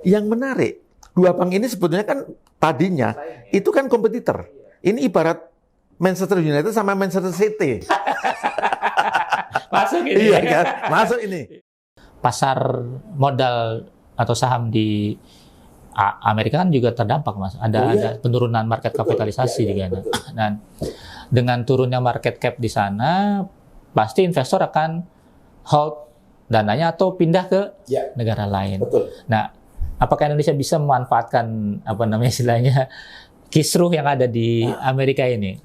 Yang menarik, dua bank ini sebetulnya kan tadinya itu kan kompetitor. Ini ibarat Manchester United sama Manchester City. Masuk ini. Iya kan? Masuk ini. Pasar modal atau saham di Amerika kan juga terdampak, Mas. Ada penurunan market kapitalisasi juga. Dan dengan turunnya market cap di sana, pasti investor akan hold dananya atau pindah ke negara lain. Betul. Nah, apakah Indonesia bisa memanfaatkan istilahnya kisruh yang ada di Amerika ini?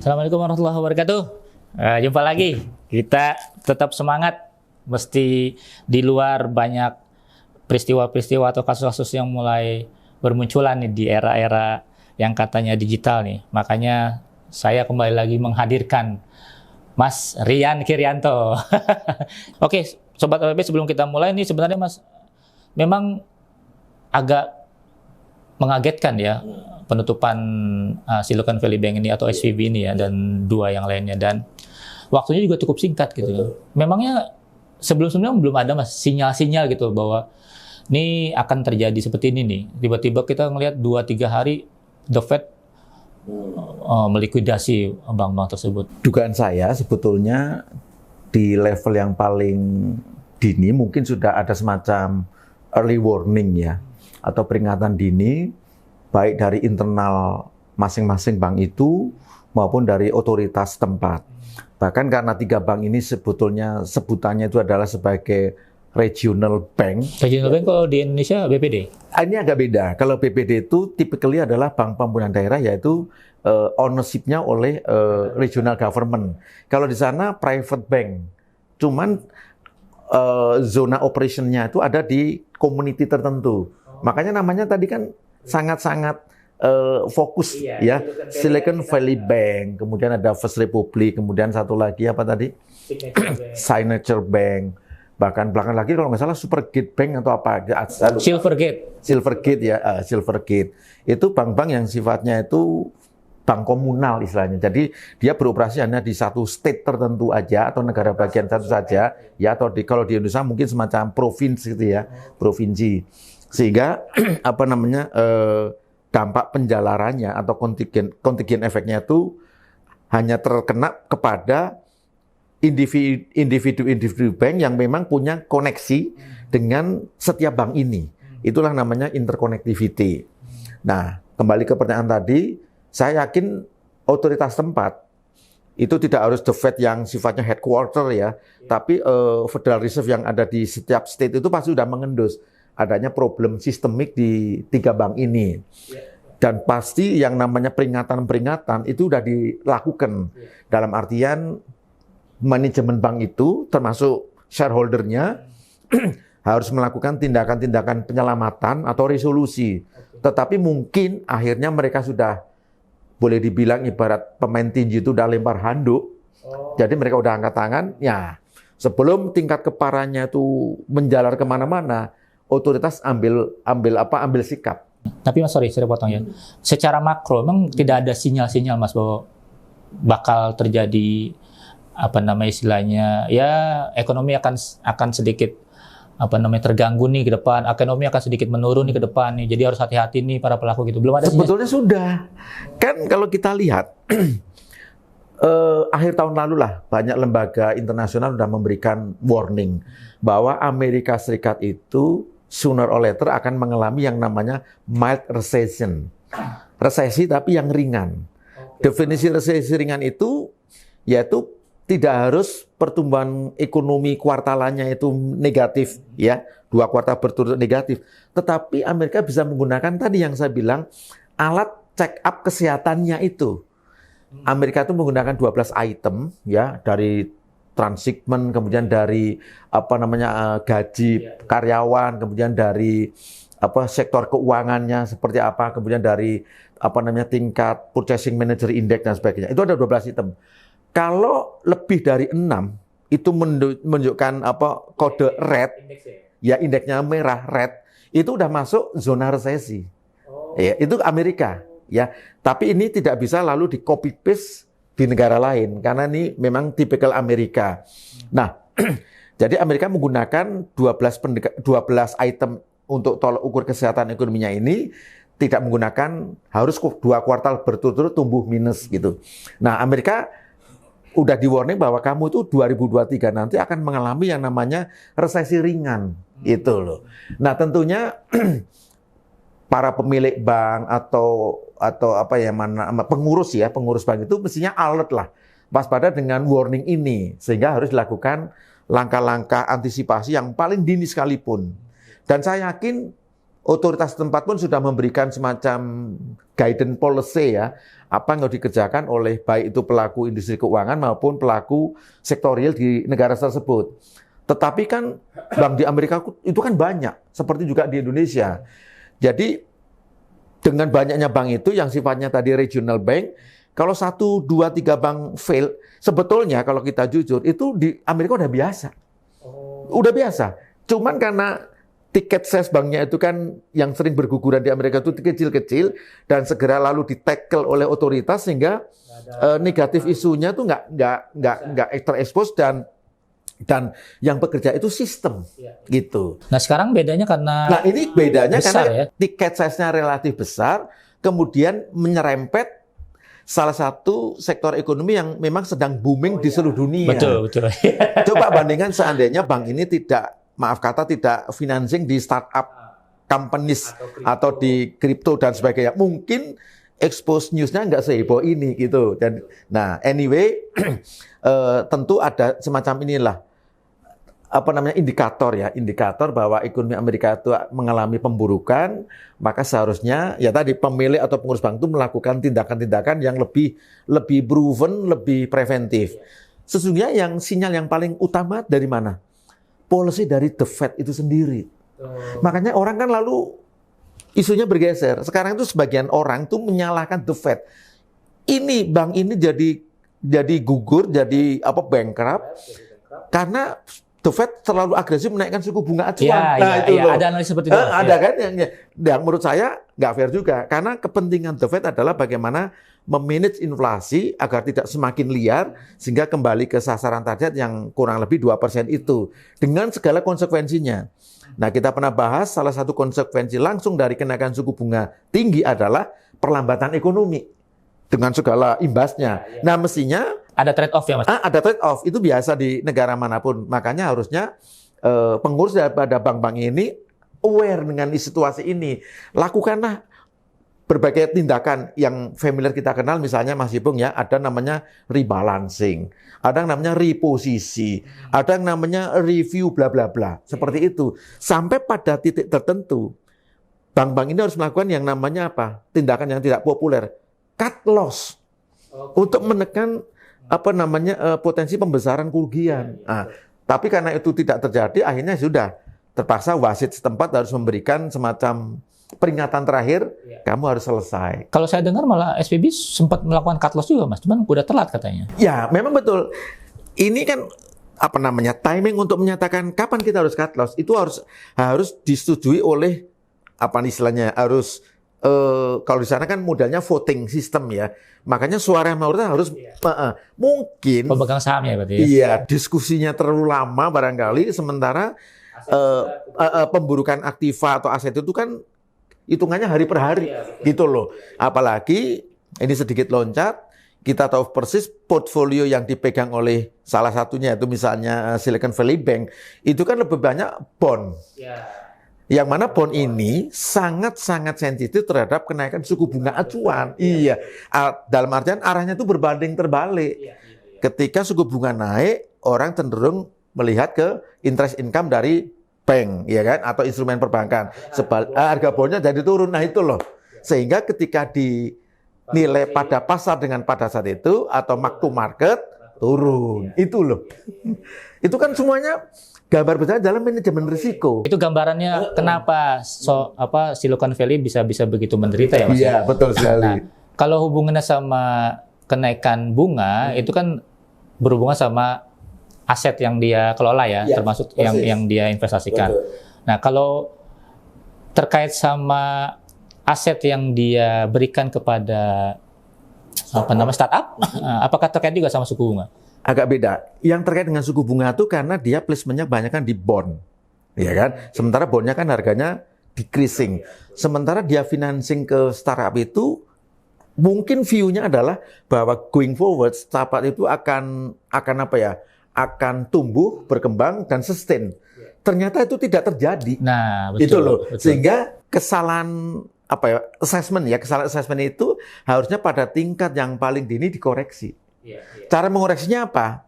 Assalamualaikum warahmatullahi wabarakatuh. Jumpa lagi. Kita tetap semangat. Mesti di luar banyak peristiwa-peristiwa atau kasus-kasus yang mulai bermunculan nih di era-era yang katanya digital nih. Makanya saya kembali lagi menghadirkan Mas Rian Kirianto. Oke, Sobat OPP, sebelum kita mulai nih sebenarnya Mas, memang agak mengagetkan ya penutupan Silicon Valley Bank ini atau SVB ini ya, dan dua yang lainnya, dan waktunya juga cukup singkat gitu. Memangnya sebelum-sebelumnya belum ada Mas sinyal-sinyal gitu bahwa ini akan terjadi seperti ini nih. Tiba-tiba kita ngelihat 2-3 hari The Fed melikuidasi bank-bank tersebut. Dugaan saya sebetulnya di level yang paling dini mungkin sudah ada semacam early warning ya, atau peringatan dini baik dari internal masing-masing bank itu maupun dari otoritas tempat. Bahkan karena 3 bank ini sebetulnya sebutannya itu adalah sebagai regional bank. Regional bank kalau di Indonesia BPD? Ini agak beda. Kalau BPD itu typically adalah bank pembangunan daerah, yaitu ownership-nya oleh regional government. Kalau di sana private bank. Cuman zona operation-nya itu ada di community tertentu. Makanya namanya tadi kan sangat-sangat fokus ya. Silicon Valley Bank, kemudian ada First Republic, kemudian satu lagi apa tadi? Signature Bank. Bahkan belakang lagi kalau nggak salah Supergate Bank atau apa? Silvergate ya, Silvergate. Itu bank-bank yang sifatnya itu bank komunal istilahnya. Jadi dia beroperasi hanya di satu state tertentu aja atau negara bagian satu saja ya, atau kalau di Indonesia mungkin semacam provinsi gitu ya, provinsi. Sehingga dampak penjalarannya atau kontingen efeknya itu hanya terkena kepada individu bank yang memang punya koneksi dengan setiap bank ini. Itulah namanya interconnectivity. Nah, kembali ke pertanyaan tadi, saya yakin otoritas tempat itu tidak harus The Fed yang sifatnya headquarter ya, tapi Federal Reserve yang ada di setiap state itu pasti sudah mengendus adanya problem sistemik di 3 bank ini. Dan pasti yang namanya peringatan-peringatan itu sudah dilakukan. Dalam artian manajemen bank itu termasuk shareholder-nya harus melakukan tindakan-tindakan penyelamatan atau resolusi. Tetapi mungkin akhirnya mereka sudah boleh dibilang ibarat pemain tinju itu udah lempar handuk. Jadi mereka udah angkat tangan. Ya, sebelum tingkat keparannya itu menjalar kemana-mana, otoritas ambil sikap. Tapi Mas, sorry, saya potong ya. Secara makro, memang tidak ada sinyal-sinyal Mas bahwa bakal terjadi istilahnya ya ekonomi akan sedikit terganggu nih ke depan, ekonomi akan sedikit menurun nih ke depan nih. Jadi harus hati-hati nih para pelaku gitu. Belum ada sebetulnya sinyal. Sudah. Kan kalau kita lihat akhir tahun lalu lah banyak lembaga internasional sudah memberikan warning bahwa Amerika Serikat itu sooner or later akan mengalami yang namanya mild recession. Resesi tapi yang ringan. Definisi resesi ringan itu yaitu tidak harus pertumbuhan ekonomi kuartalannya itu negatif ya, 2 kuartal berturut negatif. Tetapi Amerika bisa menggunakan tadi yang saya bilang alat check up kesehatannya itu. Amerika itu menggunakan 12 item ya, dari transhipment, kemudian dari gaji karyawan, kemudian dari sektor keuangannya seperti apa, kemudian dari tingkat purchasing manager index dan sebagainya. Itu ada 12 item. Kalau lebih dari 6 itu menunjukkan kode red, ya indeksnya merah red, itu udah masuk zona resesi. Ya, itu Amerika. ya. Tapi ini tidak bisa lalu di copy paste di negara lain karena ini memang tipikal Amerika. Nah, jadi Amerika menggunakan 12 item untuk tolak ukur kesehatan ekonominya ini, tidak menggunakan harus 2 kuartal berturut-turut tumbuh minus gitu. Nah, Amerika udah di warning bahwa kamu itu 2023 nanti akan mengalami yang namanya resesi ringan, itu loh. Nah, tentunya para pemilik bank atau apa ya pengurus bank itu mestinya alert lah, waspada dengan warning ini, sehingga harus dilakukan langkah-langkah antisipasi yang paling dini sekalipun. Dan saya yakin otoritas tempat pun sudah memberikan semacam guidance policy ya, apa yang harus dikerjakan oleh baik itu pelaku industri keuangan maupun pelaku sektorial di negara tersebut. Tetapi kan bank di Amerika itu kan banyak, seperti juga di Indonesia. Jadi dengan banyaknya bank itu yang sifatnya tadi regional bank, kalau 1, 2, 3 bank fail, sebetulnya kalau kita jujur itu di Amerika udah biasa. Udah biasa. Cuman karena tiket size banknya itu kan yang sering berguguran di Amerika itu kecil-kecil dan segera lalu di-tackle oleh otoritas sehingga negatif isunya tuh nggak terekspos dan yang bekerja itu sistem gitu. Nah sekarang bedanya karena Nah ini bedanya besar, karena ya? tiket size-nya relatif besar, kemudian menyerempet salah satu sektor ekonomi yang memang sedang booming di seluruh dunia. Betul. Coba bandingkan seandainya bank ini tidak financing di startup companies atau di kripto dan sebagainya, mungkin expose news-nya nggak seheboh ini gitu. Dan nah anyway tentu ada semacam inilah indikator bahwa ekonomi Amerika itu mengalami pemburukan, maka seharusnya ya tadi pemilik atau pengurus bank itu melakukan tindakan-tindakan yang lebih proven, lebih preventif. Sesungguhnya yang sinyal yang paling utama dari mana? Policy dari The Fed itu sendiri. Makanya orang kan lalu isunya bergeser. Sekarang itu sebagian orang tuh menyalahkan The Fed. Ini bank ini jadi gugur, jadi bankrupt karena The Fed terlalu agresif menaikkan suku bunga acuan. Ada analisis seperti itu. Ada kan yang menurut saya nggak fair juga karena kepentingan The Fed adalah bagaimana memanage inflasi agar tidak semakin liar sehingga kembali ke sasaran target yang kurang lebih 2% itu dengan segala konsekuensinya. Nah, kita pernah bahas salah satu konsekuensi langsung dari kenaikan suku bunga tinggi adalah perlambatan ekonomi dengan segala imbasnya. Nah, mestinya ada trade off ya, Mas? Ada trade off, itu biasa di negara manapun. Makanya harusnya pengurus daripada bank-bank ini aware dengan situasi ini. Lakukanlah berbagai tindakan yang familiar kita kenal, misalnya Mas Ipung ya, ada namanya rebalancing, ada yang namanya reposisi, ada yang namanya review bla bla bla, seperti itu. Sampai pada titik tertentu, bank-bank ini harus melakukan yang namanya apa? Tindakan yang tidak populer, cut loss, untuk menekan potensi pembesaran kerugian. Nah, tapi karena itu tidak terjadi, akhirnya sudah terpaksa wasit setempat harus memberikan semacam peringatan terakhir, kamu harus selesai. Kalau saya dengar malah SVB sempat melakukan cut loss juga, Mas, cuman udah telat katanya. Ya, memang betul. Ini kan timing untuk menyatakan kapan kita harus cut loss itu harus disetujui oleh harus kalau di sana kan modelnya voting system ya. Makanya suara mayoritas harus mungkin pemegang sahamnya berarti. Iya, diskusinya terlalu lama barangkali sementara pemburukan aktiva atau aset itu kan hitungannya hari per hari gitu loh. Apalagi ini sedikit loncat, kita tahu persis portfolio yang dipegang oleh salah satunya itu misalnya Silicon Valley Bank itu kan lebih banyak bond. Yang mana bond ini sangat-sangat sensitif terhadap kenaikan suku bunga acuan. Iya. Dalam artian arahnya itu berbanding terbalik. Ketika suku bunga naik, orang cenderung melihat ke interest income dari bank, ya kan, atau instrumen perbankan. Harga bondnya jadi turun. Nah itu loh. Sehingga ketika dinilai pada pasar dengan pada saat itu atau mark to market turun. Itu loh. Itu kan semuanya gambar besar dalam manajemen risiko. Itu gambarannya kenapa Silicon Valley bisa begitu menderita ya, Mas? Iya, betul sekali. Nah, kalau hubungannya sama kenaikan bunga itu kan berhubungan sama aset yang dia kelola ya, termasuk yang dia investasikan. Betul. Nah, kalau terkait sama aset yang dia berikan kepada startup, apakah terkait juga sama suku bunga? Agak beda. Yang terkait dengan suku bunga itu karena dia placementnya banyak kan di bond, ya kan. Sementara bondnya kan harganya decreasing. Sementara dia financing ke startup itu mungkin view-nya adalah bahwa going forward startup itu akan tumbuh, berkembang dan sustain. Ternyata itu tidak terjadi. Nah, betul. Itu loh. Betul. Sehingga kesalahan kesalahan assessment itu harusnya pada tingkat yang paling dini dikoreksi. Cara mengoreksinya apa?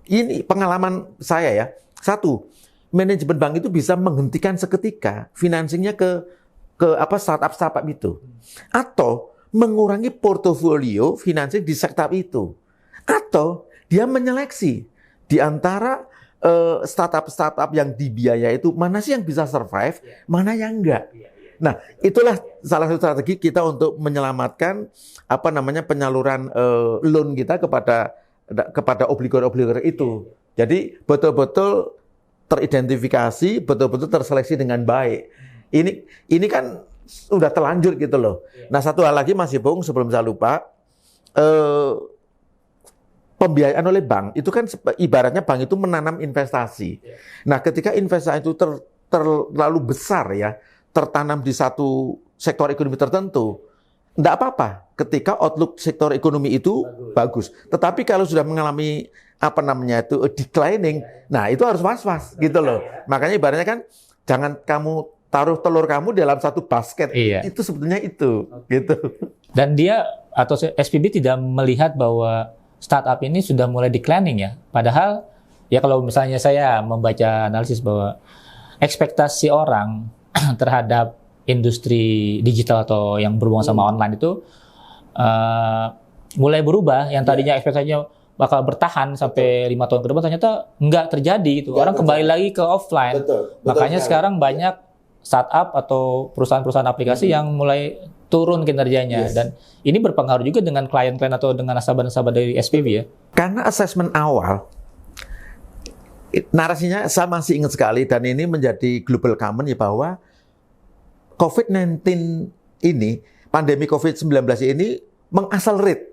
Ini pengalaman saya ya. Satu, manajemen bank itu bisa menghentikan seketika financingnya ke startup itu, atau mengurangi portofolio financing di startup itu, atau dia menyeleksi di antara startup yang dibiaya itu mana sih yang bisa survive, mana yang enggak. Nah, itulah salah satu strategi kita untuk menyelamatkan penyaluran loan kita kepada obligor itu. Jadi betul-betul teridentifikasi, betul-betul terseleksi dengan baik. Ini kan udah terlanjur gitu loh. Nah, satu hal lagi Mas Ipung sebelum saya lupa, pembiayaan oleh bank itu kan ibaratnya bank itu menanam investasi. Nah, ketika investasi itu terlalu besar ya, tertanam di satu sektor ekonomi tertentu, enggak apa-apa ketika outlook sektor ekonomi itu bagus. Tetapi kalau sudah mengalami declining, nah itu harus was-was gitu loh. Makanya ibaratnya kan jangan kamu taruh telur kamu dalam satu basket. Itu sebetulnya itu gitu. Dan dia atau SPB tidak melihat bahwa startup ini sudah mulai declining ya. Padahal ya kalau misalnya saya membaca analisis bahwa ekspektasi orang terhadap industri digital atau yang berhubungan sama online itu mulai berubah. Yang tadinya ekspektasinya bakal bertahan sampai 5 tahun ke depan, ternyata nggak terjadi gitu. Orang kembali lagi ke offline. Betul Makanya sekali. sekarang banyak startup atau perusahaan-perusahaan aplikasi yang mulai turun kinerjanya. Dan ini berpengaruh juga dengan klien-klien atau dengan nasabah-nasabah dari SPB ya. Karena assessment awal narasinya saya masih ingat sekali, dan ini menjadi global common ya, bahwa COVID-19 ini, pandemi COVID-19 ini mengakselerate,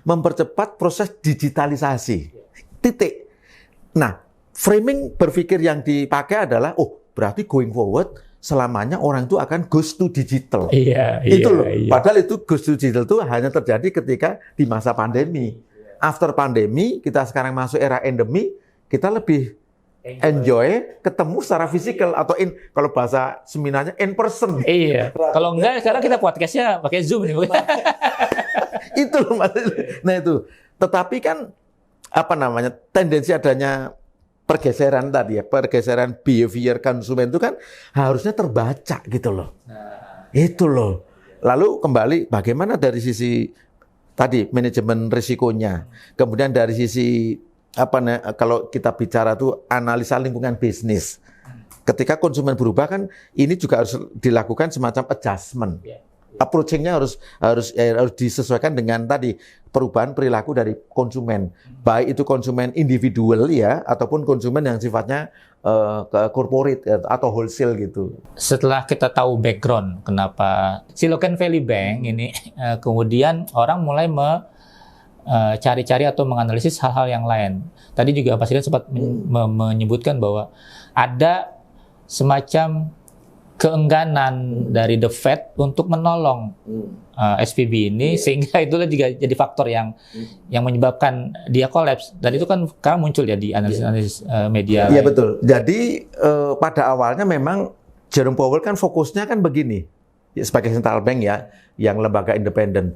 mempercepat proses digitalisasi. Titik. Nah, framing berpikir yang dipakai adalah, berarti going forward selamanya orang itu akan goes to digital. Itu loh. Padahal itu goes to digital itu hanya terjadi ketika di masa pandemi. After pandemi, kita sekarang masuk era endemi, kita lebih enjoy ketemu secara fisikal atau kalau bahasa seminarnya in person. Kalau enggak sekarang kita podcastnya pakai Zoom nih. Itu loh Mas. Nah itu. Tetapi kan tendensi adanya pergeseran tadi ya, pergeseran behavior konsumen itu kan harusnya terbaca gitu loh. Itu loh. Lalu kembali bagaimana dari sisi tadi manajemen risikonya, kemudian dari sisi kalau kita bicara tuh analisa lingkungan bisnis. Ketika konsumen berubah kan ini juga harus dilakukan semacam adjustment. Approaching-nya harus disesuaikan dengan tadi perubahan perilaku dari konsumen. Baik itu konsumen individual ya ataupun konsumen yang sifatnya ke corporate atau wholesale gitu. Setelah kita tahu background kenapa Silicon Valley Bank ini kemudian orang mulai cari-cari atau menganalisis hal-hal yang lain. Tadi juga Pak Sidan sempat menyebutkan bahwa ada semacam keengganan dari The Fed untuk menolong SVB ini, sehingga itulah juga jadi faktor yang menyebabkan dia kolaps. Dan itu kan sekarang muncul ya di analisis media. Iya betul. Jadi pada awalnya memang Jerome Powell kan fokusnya kan begini, sebagai central bank ya, yang lembaga independen.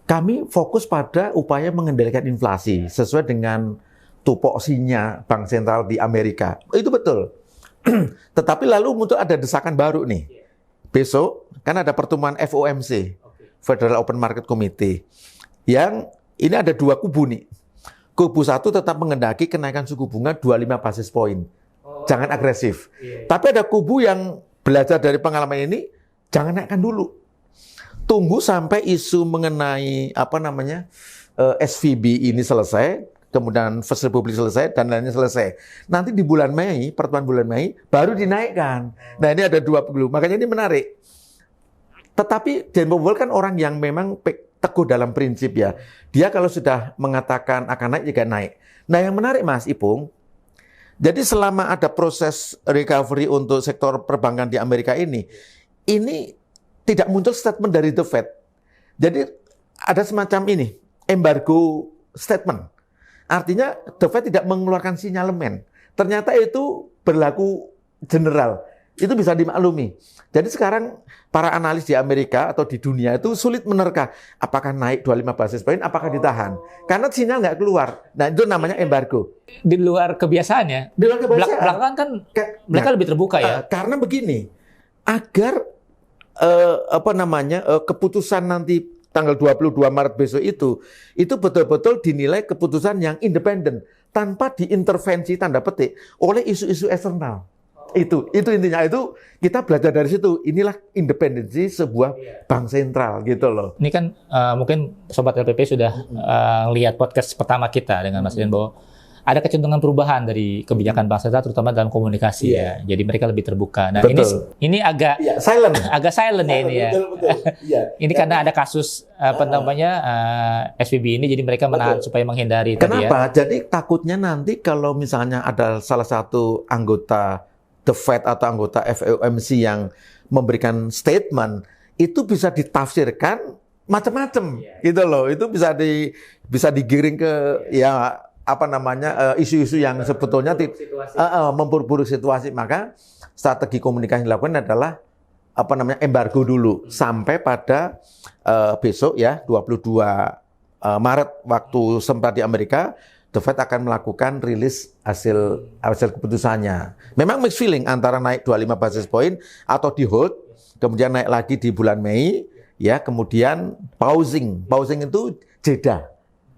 Kami fokus pada upaya mengendalikan inflasi sesuai dengan tupoksinya Bank Sentral di Amerika. Itu betul. Tetapi lalu muncul ada desakan baru nih. Besok kan ada pertemuan FOMC, Federal Open Market Committee. Yang ini ada dua kubu nih. Kubu satu tetap mengendaki kenaikan suku bunga 25 basis point. Jangan agresif. Tapi ada kubu yang belajar dari pengalaman ini, jangan naikkan dulu. Tunggu sampai isu mengenai SVB ini selesai, kemudian First Republic selesai, dan lainnya selesai. Nanti di bulan Mei, pertemuan bulan Mei, baru dinaikkan. Nah ini ada dua kubu. Makanya ini menarik. Tetapi Jerome Powell kan orang yang memang teguh dalam prinsip ya. Dia kalau sudah mengatakan akan naik, juga naik. Nah yang menarik Mas Ipung, jadi selama ada proses recovery untuk sektor perbankan di Amerika ini tidak muncul statement dari The Fed. Jadi ada semacam ini, embargo statement. Artinya The Fed tidak mengeluarkan sinyalemen. Ternyata itu berlaku general. Itu bisa dimaklumi. Jadi sekarang para analis di Amerika atau di dunia itu sulit menerka apakah naik 25 basis point, apakah ditahan. Karena sinyal nggak keluar. Nah itu namanya embargo. Di luar kebiasaannya. Di luar kebiasaan. Belakangan kan mereka lebih terbuka ya. Karena begini, agar keputusan nanti tanggal 22 Maret besok itu betul-betul dinilai keputusan yang independen tanpa diintervensi tanda petik oleh isu-isu eksternal. Itu intinya, itu kita belajar dari situ. Inilah independensi sebuah bank sentral gitu loh. Ini kan mungkin Sobat LPP sudah lihat podcast pertama kita dengan Mas Dian bahwa ada kecenderungan perubahan dari kebijakan bank sentral terutama dalam komunikasi ya. Jadi mereka lebih terbuka. Nah, ini agak silent ya ini ya. Betul. Ini karena ada kasus SVB ini, jadi mereka menahan supaya menghindari. Kenapa? Jadi takutnya nanti kalau misalnya ada salah satu anggota The Fed atau anggota FOMC yang memberikan statement, itu bisa ditafsirkan macam-macam gitu loh. Itu bisa digiring ke isu-isu yang sebetulnya memperburuk situasi. Maka strategi komunikasi yang dilakukan adalah embargo dulu sampai pada besok ya 22 Maret waktu sempat di Amerika. The Fed akan melakukan rilis hasil keputusannya. Memang mixed feeling antara naik 25 basis point atau di hold, kemudian naik lagi di bulan Mei, ya, kemudian pausing. Pausing itu jeda.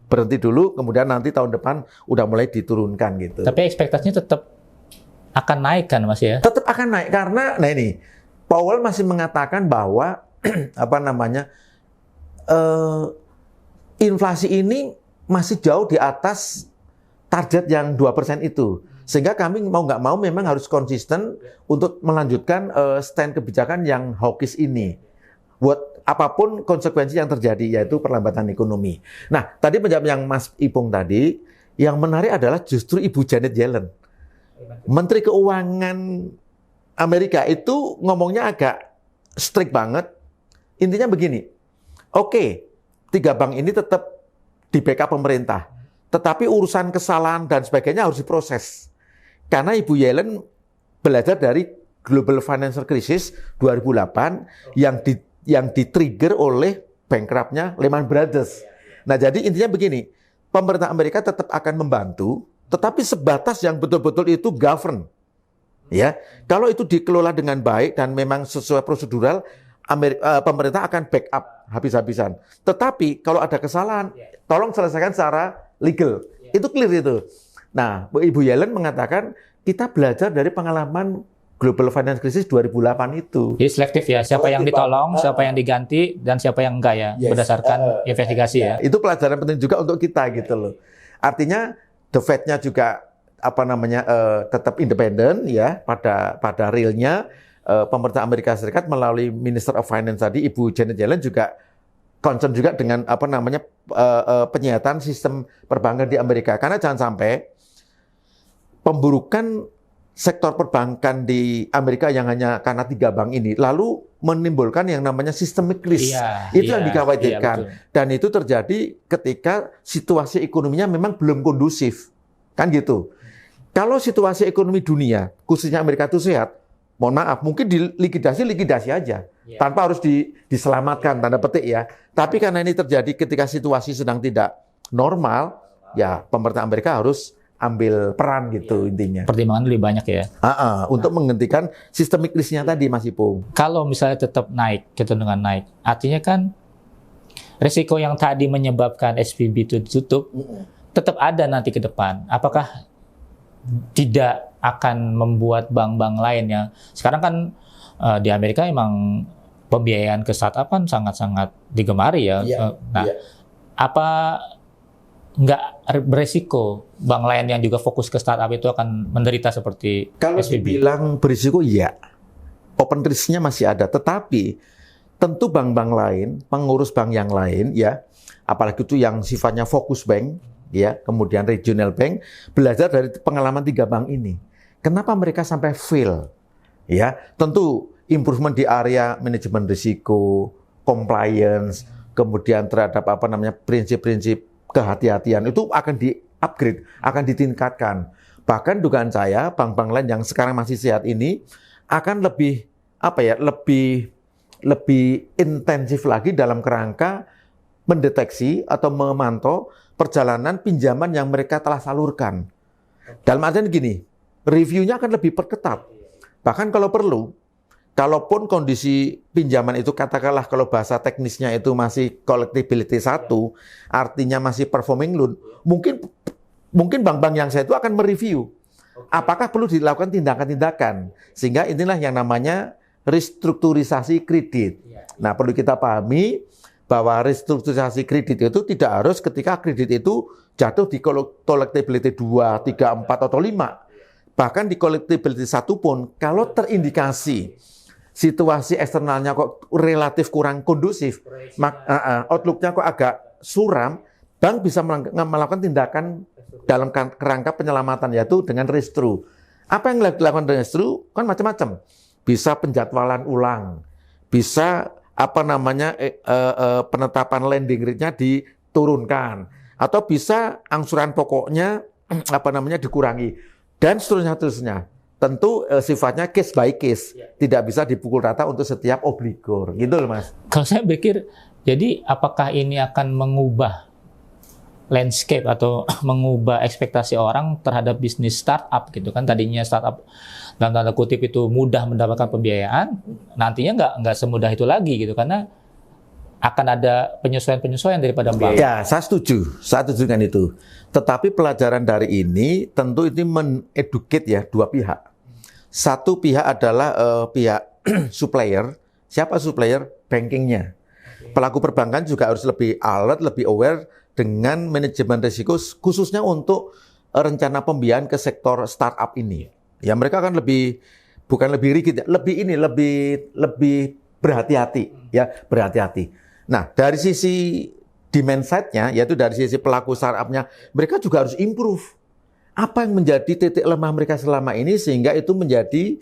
Berhenti dulu, kemudian nanti tahun depan udah mulai diturunkan gitu. Tapi ekspektasinya tetap akan naik kan Mas ya? Tetap akan naik karena ini Powell masih mengatakan bahwa inflasi ini masih jauh di atas target yang 2% itu. Sehingga kami mau nggak mau memang harus konsisten untuk melanjutkan stand kebijakan yang hawkish ini. Buat apapun konsekuensi yang terjadi, yaitu perlambatan ekonomi. Nah, tadi menjawab yang Mas Ipung tadi, yang menarik adalah justru Ibu Janet Yellen. Menteri Keuangan Amerika itu ngomongnya agak strict banget. Intinya begini, oke, 3 bank ini tetap di backup pemerintah. Tetapi urusan kesalahan dan sebagainya harus diproses. Karena Ibu Yellen belajar dari Global Financial Crisis 2008 yang di-trigger oleh bankrupt-nya Lehman Brothers. Nah, jadi intinya begini, pemerintah Amerika tetap akan membantu, tetapi sebatas yang betul-betul itu govern. Ya, kalau itu dikelola dengan baik dan memang sesuai prosedural, pemerintah akan backup habis-habisan. Tetapi kalau ada kesalahan, tolong selesaikan secara legal. Itu clear itu. Nah, Ibu Yellen mengatakan kita belajar dari pengalaman Global Financial Crisis 2008 itu. Jadi selektif ya, siapa yang ditolong, siapa yang diganti, dan siapa yang enggak ya, berdasarkan investigasi ya. Itu pelajaran penting juga untuk kita gitu loh. Artinya The Fed-nya juga tetap independen ya pada realnya. Pemerintah Amerika Serikat melalui Minister of Finance tadi, Ibu Janet Yellen juga concern juga dengan penyihatan sistem perbankan di Amerika. Karena jangan sampai pemburukan sektor perbankan di Amerika yang hanya karena 3 bank ini, lalu menimbulkan yang namanya systemic risk. Itu yang dikhawatirkan. Dan itu terjadi ketika situasi ekonominya memang belum kondusif. Kan gitu. Kalau situasi ekonomi dunia, khususnya Amerika itu sehat, mohon maaf, mungkin dilikuidasi aja, tanpa harus diselamatkan, tanda petik ya. Tapi karena ini terjadi ketika situasi sedang tidak normal, ya pemerintah Amerika harus ambil peran gitu intinya. Pertimbangan lebih banyak ya. Untuk menghentikan sistemik risknya tadi, Mas Ipung. Kalau misalnya tetap naik, kecenderungan naik, artinya kan risiko yang tadi menyebabkan SVB itu ditutup, tetap ada nanti ke depan. Apakah tidak akan membuat bank-bank lain yang sekarang kan di Amerika emang pembiayaan ke startup kan sangat-sangat digemari ya. Apa nggak beresiko bank lain yang juga fokus ke startup itu akan menderita seperti kalau SVB? Dibilang berisiko ya, open risk-nya masih ada. Tetapi tentu bank-bank lain, pengurus bank yang lain ya, apalagi itu yang sifatnya fokus bank ya, kemudian regional bank, belajar dari pengalaman 3 bank ini. Kenapa mereka sampai fail? Ya, tentu improvement di area manajemen risiko, compliance, kemudian terhadap prinsip-prinsip kehati-hatian itu akan di-upgrade, akan ditingkatkan. Bahkan dugaan saya bank-bank lain yang sekarang masih sehat ini akan lebih intensif lagi dalam kerangka mendeteksi atau memantau perjalanan pinjaman yang mereka telah salurkan. Dalam artian gini, reviewnya akan lebih perketat. Bahkan kalau perlu, kalaupun kondisi pinjaman itu katakanlah kalau bahasa teknisnya itu masih collectibility 1, artinya masih performing loan, mungkin bank-bank yang saya itu akan mereview apakah perlu dilakukan tindakan-tindakan. Sehingga inilah yang namanya restrukturisasi kredit. Nah, perlu kita pahami bahwa restrukturisasi kredit itu tidak harus ketika kredit itu jatuh di collectibility 2, 3, 4, atau 5. Bahkan di collectibility 1 pun, kalau terindikasi situasi eksternalnya kok relatif kurang kondusif, outlook-nya kok agak suram, bank bisa melakukan tindakan dalam kerangka penyelamatan, yaitu dengan restru. Apa yang dilakukan restru? Kan macam-macam. Bisa penjadwalan ulang, bisa penetapan lending rate-nya diturunkan, atau bisa angsuran pokoknya dikurangi, dan seterusnya. Tentu sifatnya case by case, tidak bisa dipukul rata untuk setiap obligor, gitu loh Mas. Kalau saya pikir, jadi apakah ini akan mengubah landscape atau mengubah ekspektasi orang terhadap bisnis startup gitu kan? Tadinya startup dalam tanda kutip itu mudah mendapatkan pembiayaan, nantinya nggak semudah itu lagi gitu, karena akan ada penyesuaian daripada bank. Ya, saya setuju dengan itu. Tetapi pelajaran dari ini tentu ini men-educate ya dua pihak. Satu pihak adalah pihak supplier. Siapa supplier? Bankingnya. Pelaku perbankan juga harus lebih alert, lebih aware dengan manajemen risiko, khususnya untuk rencana pembiayaan ke sektor startup ini. Ya, mereka akan bukan lebih rigid, lebih berhati-hati, ya, berhati-hati. Nah, dari sisi demand side-nya, yaitu dari sisi pelaku startup-nya, mereka juga harus improve. Apa yang menjadi titik lemah mereka selama ini sehingga itu menjadi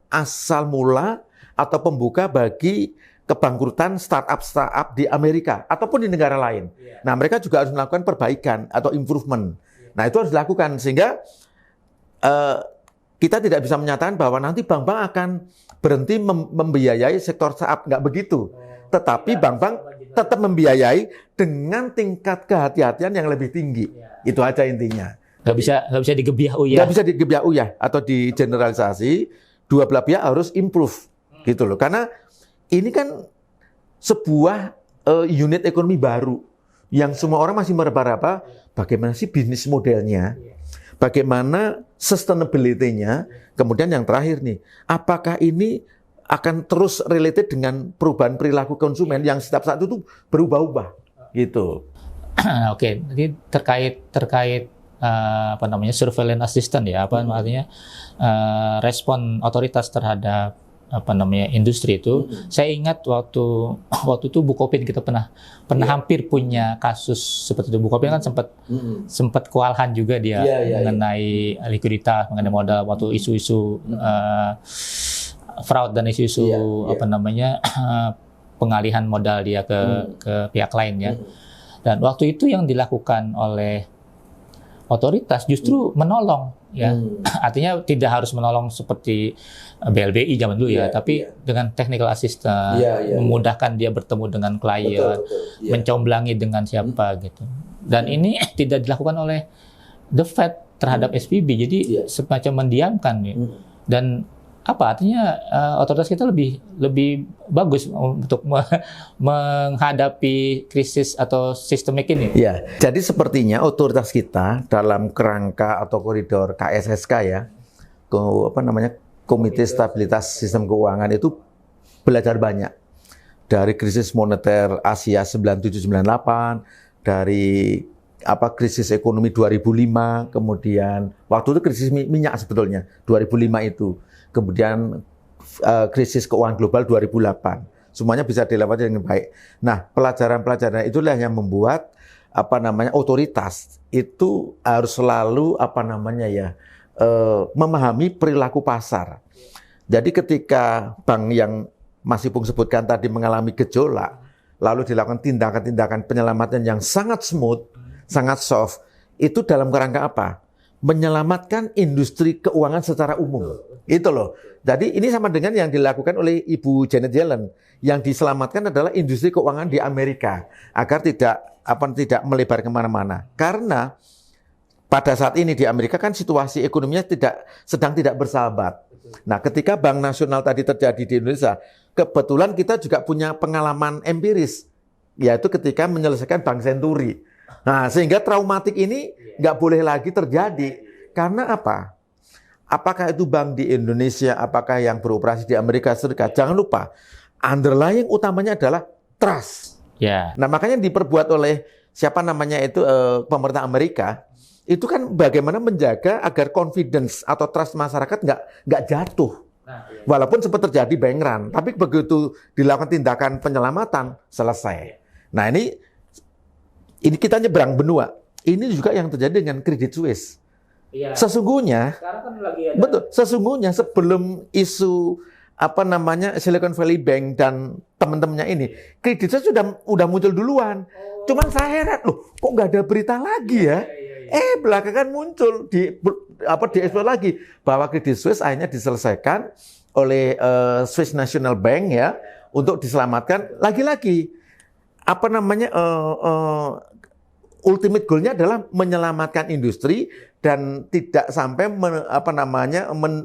asal mula atau pembuka bagi kebangkrutan startup di Amerika ataupun di negara lain. Nah, mereka juga harus melakukan perbaikan atau improvement. Nah, itu harus dilakukan sehingga kita tidak bisa menyatakan bahwa nanti bank-bank akan berhenti membiayai sektor startup, nggak begitu. Tetapi bank-bank tetap membiayai dengan tingkat kehati-hatian yang lebih tinggi. Itu aja intinya. Nggak bisa digebiah uyah. Nggak bisa digebiah uyah atau digeneralisasi. Dua belah pihak harus improve, gitu loh. Karena ini kan sebuah unit ekonomi baru yang semua orang masih meraba-raba bagaimana sih bisnis modelnya, bagaimana sustainability-nya, kemudian yang terakhir nih, apakah ini akan terus related dengan perubahan perilaku konsumen yang setiap saat itu berubah-ubah, gitu. Oke, jadi terkait surveillance assistant ya, artinya respon otoritas terhadap industri itu. Saya ingat waktu itu Bukopin kita pernah hampir punya kasus seperti itu. Bukopin kan sempat kewalahan juga dia mengenai likuiditas, mengenai modal waktu isu-isu fraud dan isu-isu pengalihan modal dia ke pihak lain ya. Dan waktu itu yang dilakukan oleh otoritas justru menolong ya. Artinya tidak harus menolong seperti BLBI zaman dulu tapi dengan technical assistant, memudahkan dia bertemu dengan klien, mencomblangi dengan siapa gitu. Dan ini tidak dilakukan oleh The Fed terhadap SVB, jadi semacam mendiamkan nih. Dan artinya otoritas kita lebih bagus untuk menghadapi krisis atau sistemik ini. Ya, jadi sepertinya otoritas kita dalam kerangka atau koridor KSSK ya, Komite Stabilitas Sistem Keuangan itu belajar banyak dari krisis moneter Asia 97-98, dari krisis ekonomi 2005, kemudian waktu itu krisis minyak sebetulnya 2005 itu. Kemudian krisis keuangan global 2008. semuanya bisa dilewati dengan baik. Nah, pelajaran-pelajaran itulah yang membuat otoritas itu harus selalu memahami perilaku pasar. Jadi ketika bank yang Mas Ipung sebutkan tadi mengalami gejolak, lalu dilakukan tindakan-tindakan penyelamatan yang sangat smooth, sangat soft, itu dalam kerangka apa? Menyelamatkan industri keuangan secara umum. Itu loh. Jadi ini sama dengan yang dilakukan oleh Ibu Janet Yellen. Yang diselamatkan adalah industri keuangan di Amerika agar tidak melebar kemana-mana. Karena pada saat ini di Amerika kan situasi ekonominya sedang tidak bersahabat. Nah, ketika Bank Nasional tadi terjadi di Indonesia, kebetulan kita juga punya pengalaman empiris, yaitu ketika menyelesaikan Bank Senturi. Nah, sehingga traumatik ini nggak boleh lagi terjadi. Karena apa? Apakah itu bank di Indonesia, apakah yang beroperasi di Amerika Serikat? Jangan lupa, underlying utamanya adalah trust. Ya. Nah, makanya diperbuat oleh pemerintah Amerika, itu kan bagaimana menjaga agar confidence atau trust masyarakat nggak jatuh. Walaupun sempat terjadi bank run, tapi begitu dilakukan tindakan penyelamatan, selesai. Nah, ini kita nyebrang benua. Ini juga yang terjadi dengan Credit Suisse. Iya. Sesungguhnya, Sekarang kan lagi ada... betul. Sesungguhnya sebelum isu Silicon Valley Bank dan teman-temannya ini, Credit Suisse sudah muncul duluan. Cuman saya heran, loh, kok nggak ada berita lagi ya? Belakangan muncul diekspor lagi bahwa Credit Suisse akhirnya diselesaikan oleh Swiss National Bank ya untuk diselamatkan. Lagi-lagi ultimate goal-nya adalah menyelamatkan industri dan tidak sampai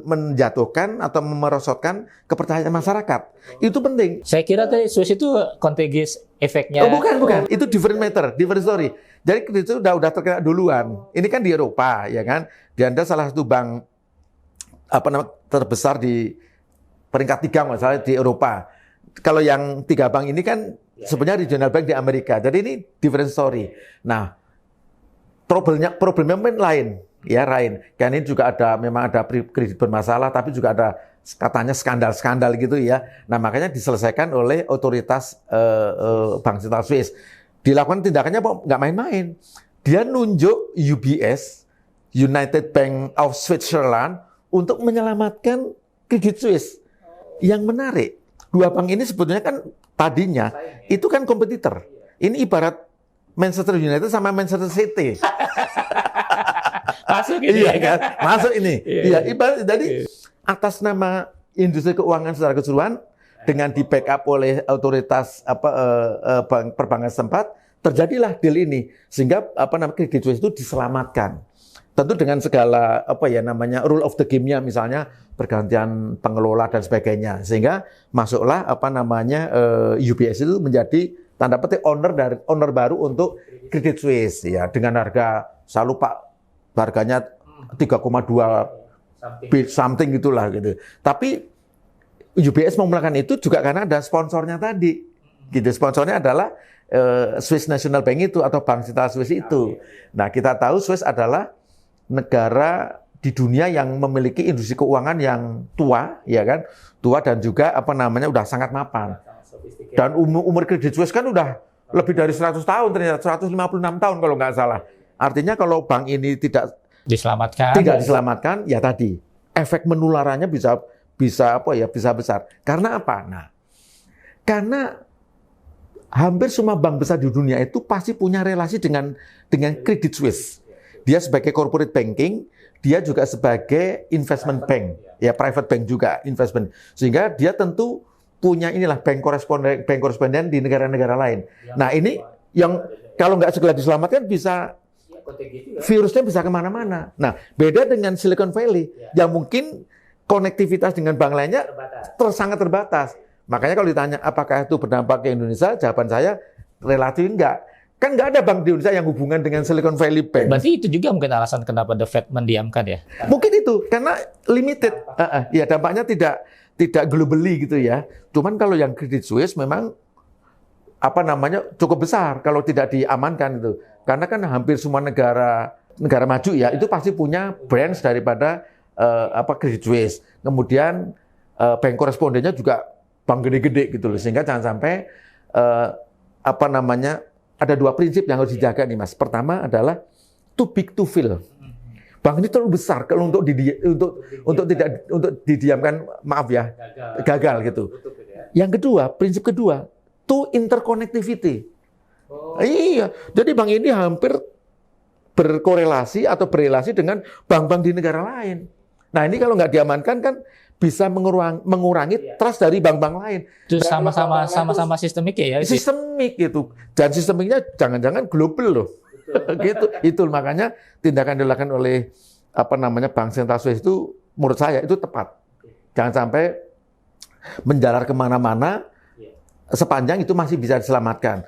menjatuhkan atau merosotkan kepercayaan masyarakat. Itu penting. Saya kira tadi Swiss itu contagious efeknya. Bukan. Itu different matter, different story. Jadi itu udah terkena duluan. Ini kan di Eropa, ya kan? Dia ada salah satu bank terbesar di peringkat 3 misalnya di Eropa. Kalau yang 3 bank ini kan sebenarnya regional bank di Amerika. Jadi ini different story. Nah, problemnya lain. Ya, lain. Karena ini juga memang ada kredit bermasalah, tapi juga ada katanya skandal-skandal gitu ya. Nah, makanya diselesaikan oleh otoritas Bank Sentral Swiss. Dilakukan tindakannya nggak main-main. Dia nunjuk UBS, United Bank of Switzerland, untuk menyelamatkan Credit Suisse. Yang menarik, 2 bank ini sebetulnya kan tadinya itu kan kompetitor. Ini ibarat Manchester United sama Manchester City. Masuk ini. Iya kan? Masuk ini. Iya, ibarat jadi atas nama industri keuangan secara keseluruhan dengan di backup oleh otoritas perbankan setempat, terjadilah deal ini sehingga Credit Suisse itu diselamatkan. Tentu dengan segala rule of the game-nya, misalnya pergantian pengelola dan sebagainya, sehingga masuklah UBS itu menjadi tanda petik owner baru untuk Credit Suisse ya, dengan harga saya lupa harganya 3,2 something gitulah gitu. Tapi UBS mau melakukan itu juga karena ada sponsornya tadi. Gitu, sponsornya adalah Swiss National Bank itu atau Bank Sentral Swiss itu. Nah, kita tahu Swiss adalah negara di dunia yang memiliki industri keuangan yang tua, ya kan? Tua dan juga udah sangat mapan. Dan umur Credit Suisse kan udah lebih dari 100 tahun ternyata, 156 tahun kalau nggak salah. Artinya kalau bank ini tidak diselamatkan, ya tadi efek penularannya bisa besar. Karena apa? Nah, karena hampir semua bank besar di dunia itu pasti punya relasi dengan Credit Suisse. Dia sebagai corporate banking, dia juga sebagai investment bank, ya private bank juga investment. Sehingga dia tentu punya bank koresponden di negara-negara lain. Nah, ini yang kalau nggak segera diselamatkan bisa virusnya bisa kemana-mana. Nah, beda dengan Silicon Valley yang mungkin konektivitas dengan bank lainnya sangat terbatas. Makanya kalau ditanya apakah itu berdampak ke Indonesia, jawaban saya relatif enggak. Kan nggak ada bank di Indonesia yang hubungan dengan Silicon Valley Bank. Berarti itu juga mungkin alasan kenapa The Fed mendiamkan ya? Mungkin itu, karena limited. Ya dampaknya tidak globally gitu ya. Cuman kalau yang Credit Suisse memang cukup besar kalau tidak diamankan itu. Karena kan hampir semua negara maju ya itu pasti punya branch daripada Credit Suisse. Kemudian bank korespondennya juga bank gede-gede gitu loh. Sehingga jangan sampai ada dua prinsip yang harus dijaga nih Mas. Pertama adalah too big to fail. Bank ini terlalu besar kalau untuk didiamkan, maaf ya, gagal gitu. Yang kedua, prinsip kedua, too interconnectivity. Iya, jadi bank ini hampir berkorelasi atau berrelasi dengan bank-bank di negara lain. Nah ini kalau nggak diamankan kan bisa mengurangi trust dari bank-bank lain. Itu sama-sama sistemik ya? Sistemik gitu. Dan sistemiknya jangan-jangan global loh. Gitu. Itu makanya tindakan dilakukan oleh Bank Sentral Swiss itu menurut saya itu tepat. Jangan sampai menjalar kemana-mana sepanjang itu masih bisa diselamatkan.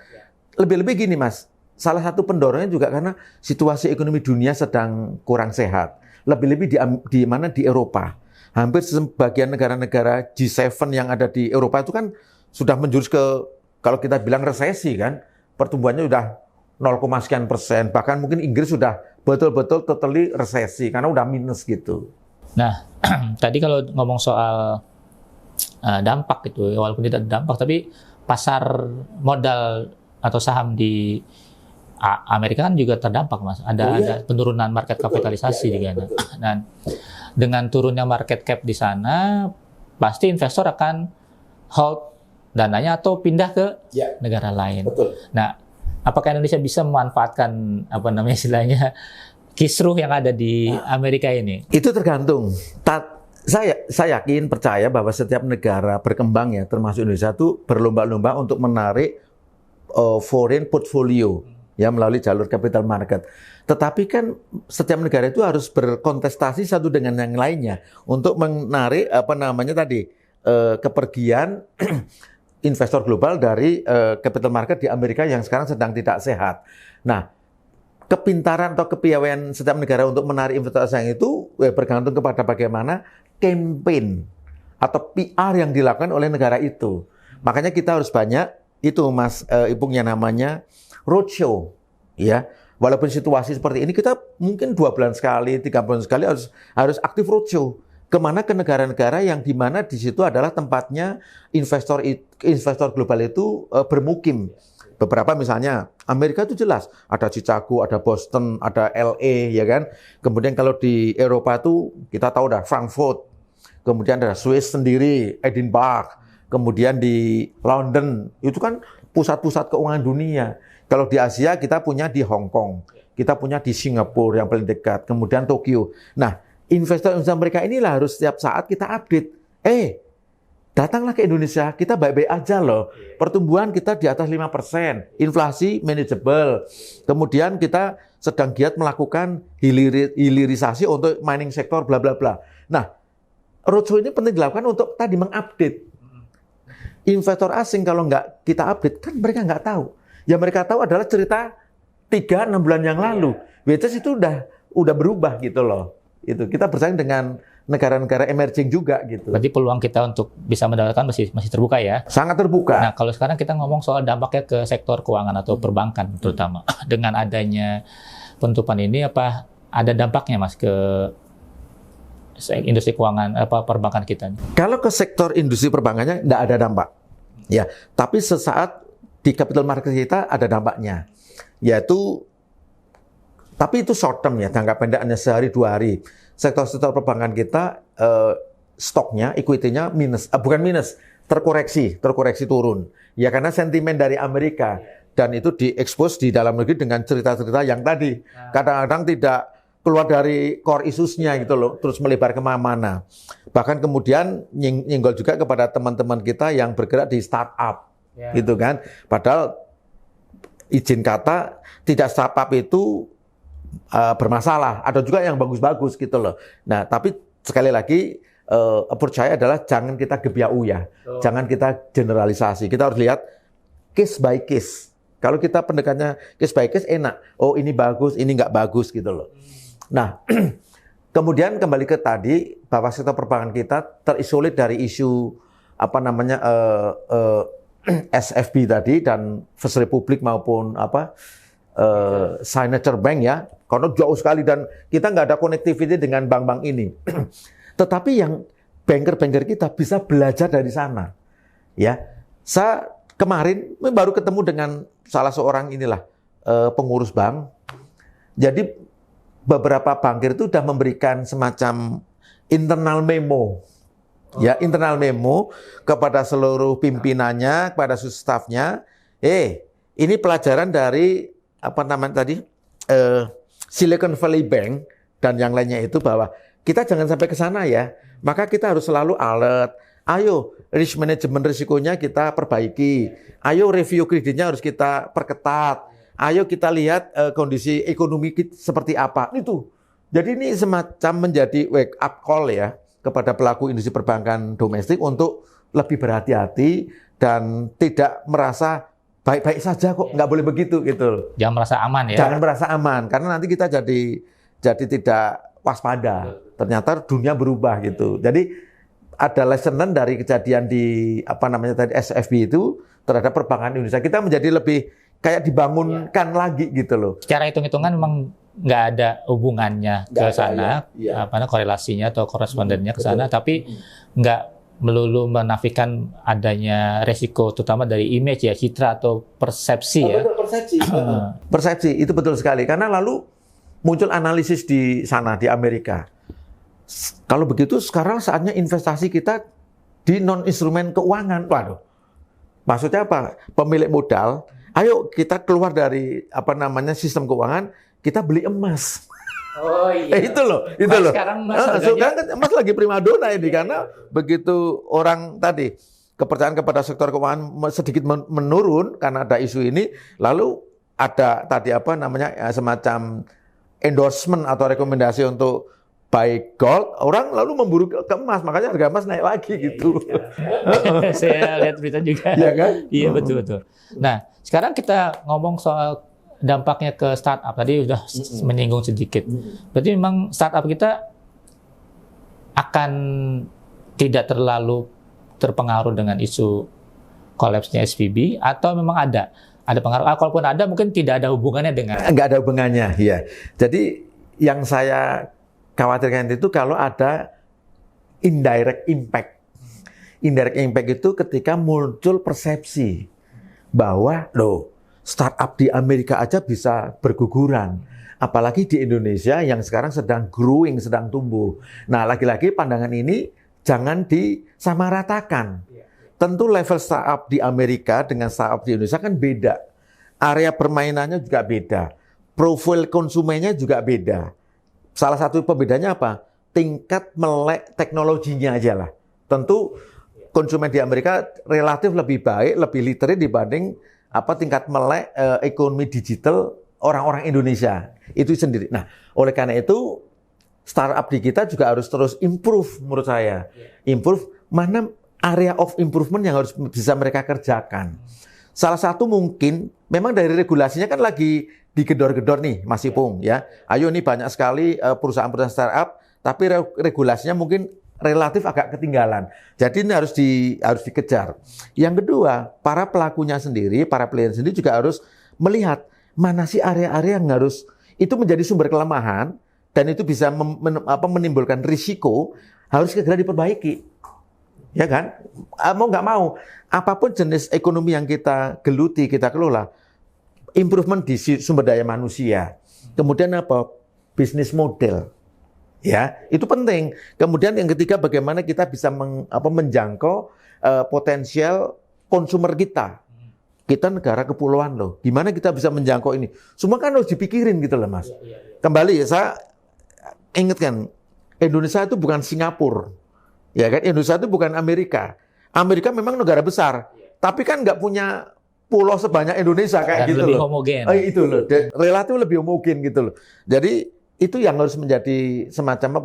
Lebih-lebih gini Mas, salah satu pendorongnya juga karena situasi ekonomi dunia sedang kurang sehat. Lebih-lebih di Eropa. Hampir sebagian negara-negara G7 yang ada di Eropa itu kan sudah menjurus ke, kalau kita bilang resesi kan, pertumbuhannya sudah 0, sekian %. Bahkan mungkin Inggris sudah betul-betul totally resesi karena udah minus gitu. Nah, tadi kalau ngomong soal dampak itu, walaupun tidak dampak, tapi pasar modal atau saham di Amerika kan juga terdampak, Mas. Ada penurunan market kapitalisasi di sana. Dan dengan turunnya market cap di sana, pasti investor akan hold dananya atau pindah ke negara lain. Betul. Nah, apakah Indonesia bisa memanfaatkan istilahnya kisruh yang ada di Amerika ini? Itu tergantung. Saya yakin percaya bahwa setiap negara berkembang ya, termasuk Indonesia itu berlomba-lomba untuk menarik foreign portfolio ya melalui jalur capital market. Tetapi kan setiap negara itu harus berkontestasi satu dengan yang lainnya untuk menarik kepergian investor global dari capital market di Amerika yang sekarang sedang tidak sehat. Nah, kepintaran atau kepiawaian setiap negara untuk menarik investor asing itu bergantung kepada bagaimana campaign atau PR yang dilakukan oleh negara itu. Makanya kita harus banyak itu Mas Ipung yang namanya roadshow ya. Walaupun situasi seperti ini kita mungkin 2 bulan sekali, 3 bulan sekali harus aktif roadshow. Kemana ke negara-negara yang di mana di situ adalah tempatnya investor global itu bermukim. Beberapa misalnya Amerika itu jelas ada Chicago, ada Boston, ada LA ya kan. Kemudian kalau di Eropa itu kita tahu dah Frankfurt. Kemudian ada Swiss sendiri, Edinburgh. Kemudian di London itu kan pusat-pusat keuangan dunia. Kalau di Asia kita punya di Hong Kong, kita punya di Singapura yang paling dekat, kemudian Tokyo. Nah, investor mereka inilah harus setiap saat kita update. Datanglah ke Indonesia, kita baik-baik aja loh. Pertumbuhan kita di atas 5%, inflasi manageable. Kemudian kita sedang giat melakukan hilirisasi untuk mining sektor, bla bla bla. Nah, roadshow ini penting dilakukan untuk tadi mengupdate. Investor asing kalau nggak kita update, kan mereka nggak tahu. Yang mereka tahu adalah cerita 3-6 bulan yang lalu. Which is itu udah berubah gitu loh. Itu kita bersaing dengan negara-negara emerging juga gitu. Berarti peluang kita untuk bisa mendapatkan masih terbuka ya? Sangat terbuka. Nah, kalau sekarang kita ngomong soal dampaknya ke sektor keuangan atau perbankan terutama. Dengan adanya penutupan ini apa ada dampaknya Mas ke industri keuangan perbankan kita? Kalau ke sektor industri perbankannya enggak ada dampak. Ya, tapi sesaat di capital market kita ada dampaknya. Tapi itu short term ya, jangka pendek hanya sehari 2 hari. Sektor-sektor perbankan kita stoknya, equity-nya terkoreksi turun. Ya karena sentimen dari Amerika dan itu diekspos di dalam negeri dengan cerita-cerita yang tadi kadang-kadang tidak keluar dari core issues-nya gitu loh, terus melebar kemana-mana. Bahkan kemudian nyenggol juga kepada teman-teman kita yang bergerak di startup, gitu kan. Padahal izin kata tidak startup itu bermasalah, ada juga yang bagus-bagus gitu loh. Nah, tapi sekali lagi percaya adalah jangan kita gebiau ya, jangan kita generalisasi. Kita harus lihat case by case. Kalau kita pendekatnya case by case enak. Oh ini bagus, ini nggak bagus gitu loh. Nah, kemudian kembali ke tadi bahwa sektor perbankan kita terisolir dari isu SFB tadi dan First Republic maupun Signature Bank ya. Karena jauh sekali dan kita nggak ada connectivity dengan bank-bank ini. Tetapi yang banker-banker kita bisa belajar dari sana. Ya, saya kemarin baru ketemu dengan salah seorang pengurus bank. Jadi beberapa bankir itu sudah memberikan semacam internal memo, ya internal memo kepada seluruh pimpinannya, kepada staffnya. Ini pelajaran dari Silicon Valley Bank dan yang lainnya itu bahwa kita jangan sampai ke sana ya. Maka kita harus selalu alert. Ayo, risk management risikonya kita perbaiki. Ayo, review kreditnya harus kita perketat. Ayo kita lihat kondisi ekonomi kita seperti apa. Itu. Jadi ini semacam menjadi wake up call ya kepada pelaku industri perbankan domestik untuk lebih berhati-hati dan tidak merasa baik-baik saja kok, nggak boleh begitu gitu. Jangan merasa aman ya. Jangan merasa aman karena nanti kita jadi tidak waspada. Ternyata dunia berubah gitu. Jadi ada lesson learned dari kejadian di SFB itu terhadap perbankan Indonesia. Kita menjadi lebih kayak dibangunkan lagi gitu loh. Secara hitung-hitungan memang nggak ada hubungannya ke sana, korelasinya atau korespondennya ke sana, tapi nggak melulu menafikan adanya resiko, terutama dari image ya, citra atau persepsi ya. Betul, persepsi. Persepsi itu betul sekali. Karena lalu muncul analisis di sana di Amerika. Kalau begitu sekarang saatnya investasi kita di non-instrumen keuangan. Waduh. Maksudnya apa? Pemilik modal, ayo kita keluar dari sistem keuangan, kita beli emas. Oh iya. Itu loh. Sekarang emas lagi primadona ini karena begitu orang tadi kepercayaan kepada sektor keuangan sedikit menurun karena ada isu ini, lalu ada tadi semacam endorsement atau rekomendasi untuk buy gold, orang lalu memburu ke emas, makanya harga emas naik lagi gitu. Saya lihat berita juga. Iya kan? Iya betul. Nah, sekarang kita ngomong soal dampaknya ke startup. Tadi udah menyinggung sedikit. Berarti memang startup kita akan tidak terlalu terpengaruh dengan isu kolapsnya SVB atau memang ada pengaruh? Kalaupun ada, mungkin tidak ada hubungannya dengan. Nggak ada hubungannya, ya. Jadi yang saya khawatirkan itu kalau ada indirect impact. Indirect impact itu ketika muncul persepsi bahwa startup di Amerika aja bisa berguguran. Apalagi di Indonesia yang sekarang sedang growing, sedang tumbuh. Nah, lagi-lagi pandangan ini jangan disamaratakan. Tentu level startup di Amerika dengan startup di Indonesia kan beda. Area permainannya juga beda. Profil konsumennya juga beda. Salah satu pembedanya apa? Tingkat melek teknologinya aja lah. Tentu konsumen di Amerika relatif lebih baik, lebih literate dibanding tingkat melek ekonomi digital orang-orang Indonesia. Itu sendiri. Nah, oleh karena itu startup di kita juga harus terus improve menurut saya. Improve mana area of improvement yang harus bisa mereka kerjakan. Salah satu mungkin memang dari regulasinya kan lagi digedor-gedor nih Mas Ipung ya. Ayo nih banyak sekali perusahaan-perusahaan startup tapi regulasinya mungkin relatif agak ketinggalan. Jadi ini harus dikejar. Yang kedua, para pelakunya sendiri, para player sendiri juga harus melihat mana sih area-area yang harus itu menjadi sumber kelemahan dan itu bisa menimbulkan risiko, harus segera diperbaiki. Ya kan? Mau nggak mau, apapun jenis ekonomi yang kita geluti, kita kelola, improvement di sumber daya manusia. Kemudian bisnis model. Ya, itu penting. Kemudian yang ketiga, bagaimana kita bisa menjangkau potensial konsumer kita. Kita negara kepulauan loh. Gimana kita bisa menjangkau ini? Semua kan harus dipikirin gitu loh, Mas. Kembali ya, saya ingatkan, Indonesia itu bukan Singapura. Ya kan? Indonesia itu bukan Amerika. Amerika memang negara besar, tapi kan nggak punya pulau sebanyak Indonesia kayak gitu loh. Lebih homogen. Itu loh, relatif lebih homogen gitu loh. Jadi itu yang harus menjadi semacam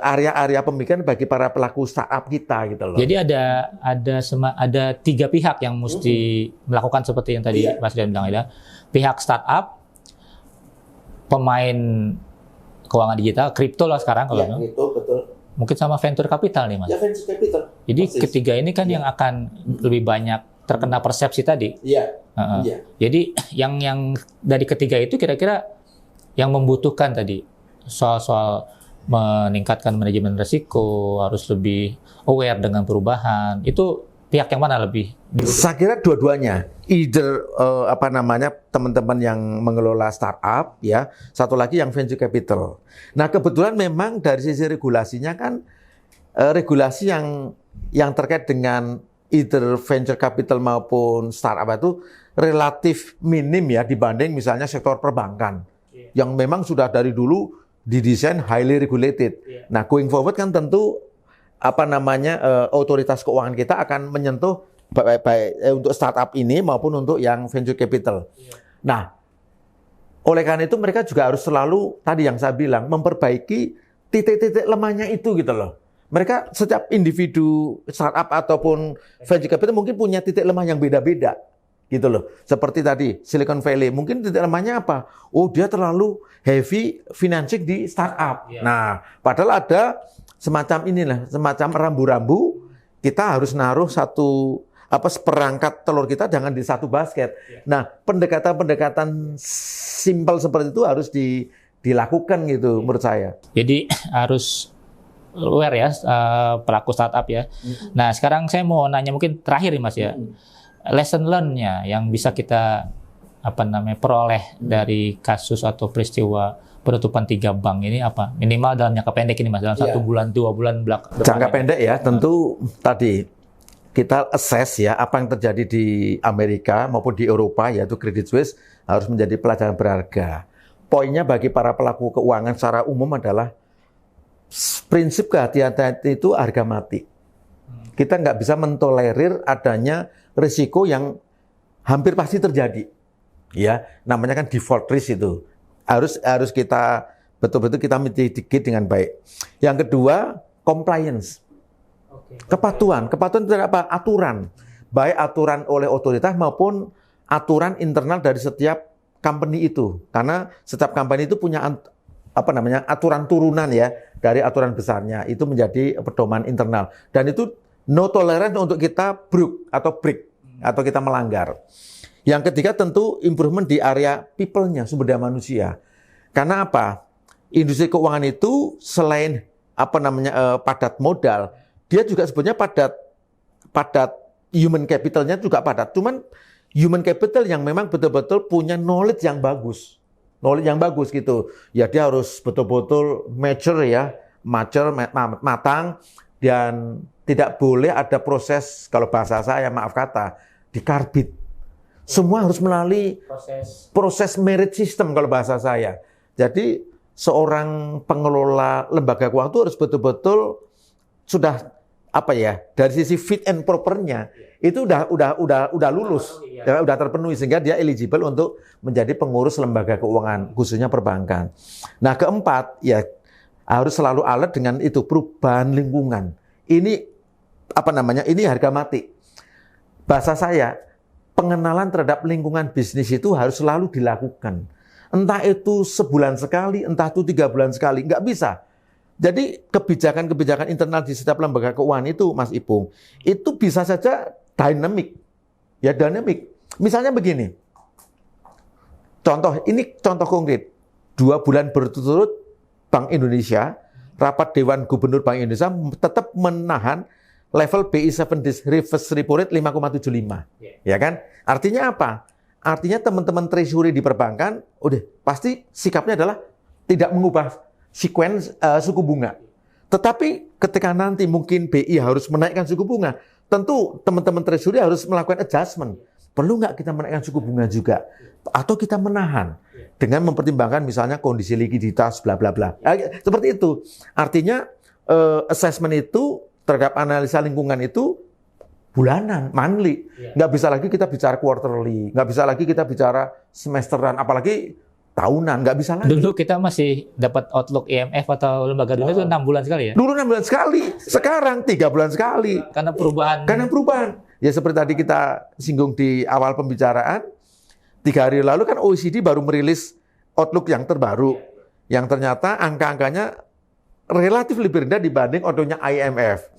area-area pemikiran bagi para pelaku startup kita gitu loh. Jadi ada tiga pihak yang mesti melakukan seperti yang tadi Mas Rian bilang ya. Pihak startup, pemain keuangan digital, kripto lah sekarang kalau kripto betul. Mungkin sama venture capital nih Mas. Ya, venture capital. Jadi ketiga ini kan yang akan lebih banyak terkena persepsi tadi. Iya. Jadi yang dari ketiga itu kira-kira yang membutuhkan tadi soal meningkatkan manajemen risiko, harus lebih aware dengan perubahan. Itu pihak yang mana lebih? Saya kira dua-duanya. Either teman-teman yang mengelola startup ya, satu lagi yang venture capital. Nah, kebetulan memang dari sisi regulasinya kan regulasi yang terkait dengan either venture capital maupun startup itu relatif minim ya dibanding misalnya sektor perbankan yang memang sudah dari dulu didesain highly regulated. Nah, going forward kan tentu otoritas keuangan kita akan menyentuh baik untuk startup ini maupun untuk yang venture capital. Nah, oleh karena itu mereka juga harus selalu tadi yang saya bilang memperbaiki titik-titik lemahnya itu gitu loh. Mereka setiap individu startup ataupun venture capital mungkin punya titik lemah yang beda-beda. Gitu loh. Seperti tadi Silicon Valley, mungkin titik lemahnya apa? Oh, dia terlalu heavy financing di startup. Nah, padahal ada semacam rambu-rambu, kita harus naruh seperangkat telur kita jangan di satu basket. Nah, pendekatan-pendekatan simpel seperti itu harus dilakukan gitu menurut saya. Jadi harus aware ya pelaku startup ya. Nah, sekarang saya mau nanya mungkin terakhir nih Mas ya. Lesson learn-nya yang bisa kita peroleh dari kasus atau peristiwa penutupan 3 bank ini apa? Minimal dalam jangka pendek ini Mas, dalam 1 bulan, 2 bulan belakang. Jangka pendek ya, tentu tadi kita assess ya apa yang terjadi di Amerika maupun di Eropa yaitu Credit Suisse harus menjadi pelajaran berharga. Poinnya bagi para pelaku keuangan secara umum adalah prinsip kehati-hatian itu harga mati. Kita nggak bisa mentolerir adanya risiko yang hampir pasti terjadi. Ya, namanya kan default risk itu. Harus kita betul-betul kita mitigate dengan baik. Yang kedua, compliance. Kepatuhan itu apa? Aturan. Baik aturan oleh otoritas maupun aturan internal dari setiap company itu. Karena setiap company itu punya aturan turunan ya dari aturan besarnya. Itu menjadi pedoman internal. Dan itu no tolerance untuk kita break atau kita melanggar. Yang ketiga tentu improvement di area people-nya, sumber daya manusia. Karena apa? Industri keuangan itu selain padat modal, dia juga sebetulnya padat human capital-nya juga padat. Cuman human capital yang memang betul-betul punya knowledge yang bagus. Knowledge yang bagus gitu. Ya dia harus betul-betul mature, matang, dan tidak boleh ada proses, kalau bahasa saya maaf kata, dikarbit. Semua harus melalui proses merit system kalau bahasa saya. Jadi seorang pengelola lembaga keuangan itu harus betul-betul sudah dari sisi fit and proper-nya itu udah lulus, udah terpenuhi sehingga dia eligible untuk menjadi pengurus lembaga keuangan khususnya perbankan. Nah, keempat ya harus selalu alert dengan itu perubahan lingkungan. Ini ini harga mati. Bahasa saya, pengenalan terhadap lingkungan bisnis itu harus selalu dilakukan. Entah itu sebulan sekali, entah itu 3 bulan sekali, nggak bisa. Jadi kebijakan-kebijakan internal di setiap lembaga keuangan itu, Mas Ipung, itu bisa saja dynamic. Ya dynamic. Misalnya begini, contoh konkret. 2 bulan berturut-turut Bank Indonesia, rapat Dewan Gubernur Bank Indonesia tetap menahan level BI 7 days reverse repo rate 5,75. Ya kan? Artinya apa? Artinya teman-teman treasury di perbankan udah pasti sikapnya adalah tidak mengubah sequence suku bunga. Tetapi ketika nanti mungkin BI harus menaikkan suku bunga, tentu teman-teman treasury harus melakukan adjustment. Perlu nggak kita menaikkan suku bunga juga? Atau kita menahan dengan mempertimbangkan misalnya kondisi likuiditas bla bla bla. Seperti itu. Artinya assessment itu terhadap analisa lingkungan itu bulanan, monthly. Nggak bisa lagi kita bicara quarterly, nggak bisa lagi kita bicara semesteran, apalagi tahunan, nggak bisa lagi. Dulu kita masih dapat outlook IMF atau lembaga dunia itu 6 bulan sekali ya? Dulu 6 bulan sekali, sekarang 3 bulan sekali. Karena perubahan. Ya seperti tadi kita singgung di awal pembicaraan, 3 hari lalu kan OECD baru merilis outlook yang terbaru, yang ternyata angka-angkanya relatif lebih rendah dibanding outlook-nya IMF.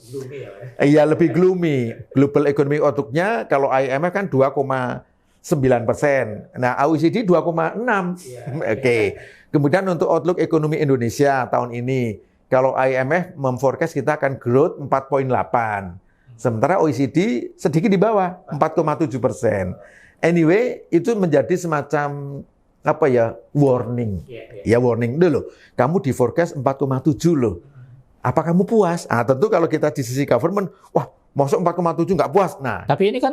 Iya, lebih gloomy. Global Economic Outlook-nya kalau IMF kan 2,9%. Nah, OECD 2,6. Oke. Kemudian untuk outlook ekonomi Indonesia tahun ini, kalau IMF memforecast kita akan growth 4,8. Sementara OECD sedikit di bawah, 4,7%. Anyway, itu menjadi semacam warning. Ya warning dulu. Kamu di forecast 4,7 loh. Apa kamu puas? Tentu kalau kita di sisi government, wah, masuk 4,7 nggak puas. Nah, tapi ini kan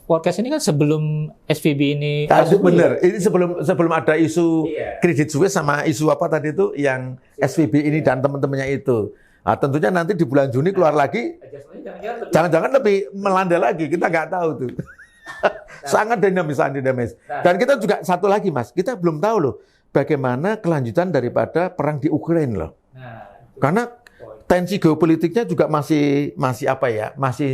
forecast ini kan sebelum SVB ini. Benar. Ini sebelum ada isu Credit Suisse sama isu apa tadi itu yang SVB ini dan teman-temannya itu. Tentunya nanti di bulan Juni keluar lagi. Jangan-jangan lebih melanda lagi. Kita nggak tahu tuh. Sangat dinamis. Dan kita juga satu lagi, Mas. Kita belum tahu loh bagaimana kelanjutan daripada perang di Ukraina loh. Karena tensi geopolitiknya juga masih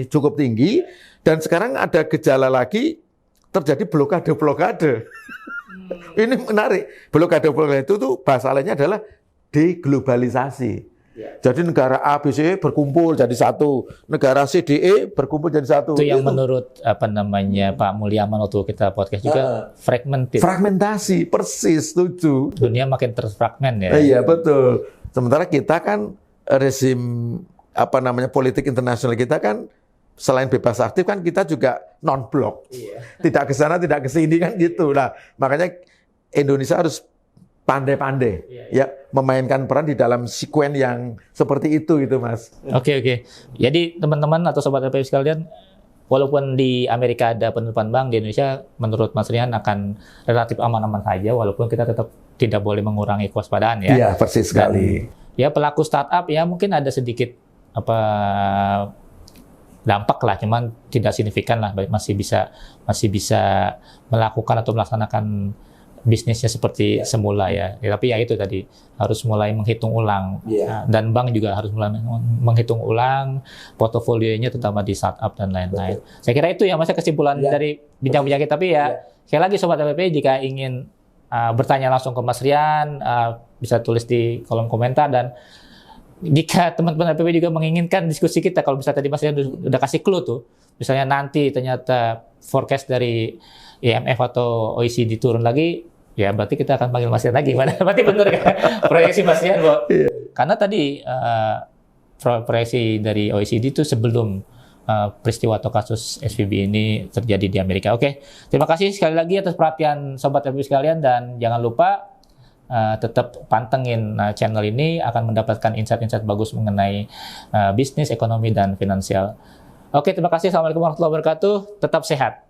cukup tinggi, dan sekarang ada gejala lagi terjadi blokade. Ini menarik. Blokade itu tuh bahasa lainnya adalah deglobalisasi. Jadi negara A, B, C berkumpul jadi satu, negara C, D, E berkumpul jadi satu. Itu yang menurut Pak Mulyaman waktu kita podcast juga fragmentasi, persis, setuju. Dunia makin terfragmen ya. Iya, betul. Sementara kita kan rezim politik internasional kita kan selain bebas aktif kan kita juga non-blok. Tidak ke sana, tidak ke sini kan gitu. Nah, makanya Indonesia harus pandai-pandai ya memainkan peran di dalam sekuen yang seperti itu gitu, Mas. Oke. Jadi teman-teman atau sobat LPI sekalian, walaupun di Amerika ada penutupan bank, di Indonesia menurut Mas Rian akan relatif aman-aman saja, walaupun kita tetap tidak boleh mengurangi kewaspadaan ya. Iya, persis sekali. Ya pelaku startup ya mungkin ada sedikit dampak lah, cuman tidak signifikan lah, masih bisa melakukan atau melaksanakan bisnisnya seperti semula ya. Tapi ya itu tadi harus mulai menghitung ulang. Dan bank juga harus mulai menghitung ulang portofolionya terutama di startup dan lain-lain. Saya kira itu ya Mas kesimpulan dari bincang-bincang kita. Tapi ya sekali lagi Sobat LPP jika ingin bertanya langsung ke Mas Rian, bisa tulis di kolom komentar, dan jika teman-teman LPP juga menginginkan diskusi kita, kalau bisa tadi Mas Rian udah kasih clue tuh, misalnya nanti ternyata forecast dari IMF atau OECD turun lagi, ya berarti kita akan panggil Mas Rian lagi. Berarti benar kan proyeksi Mas Rian, karena tadi proyeksi dari OECD itu sebelum peristiwa atau kasus SVB ini terjadi di Amerika. Oke, terima kasih sekali lagi atas perhatian Sobat LPP sekalian, dan jangan lupa tetap pantengin channel ini, akan mendapatkan insight-insight bagus mengenai bisnis, ekonomi, dan finansial. Oke, terima kasih. Assalamualaikum warahmatullahi wabarakatuh. Tetap sehat.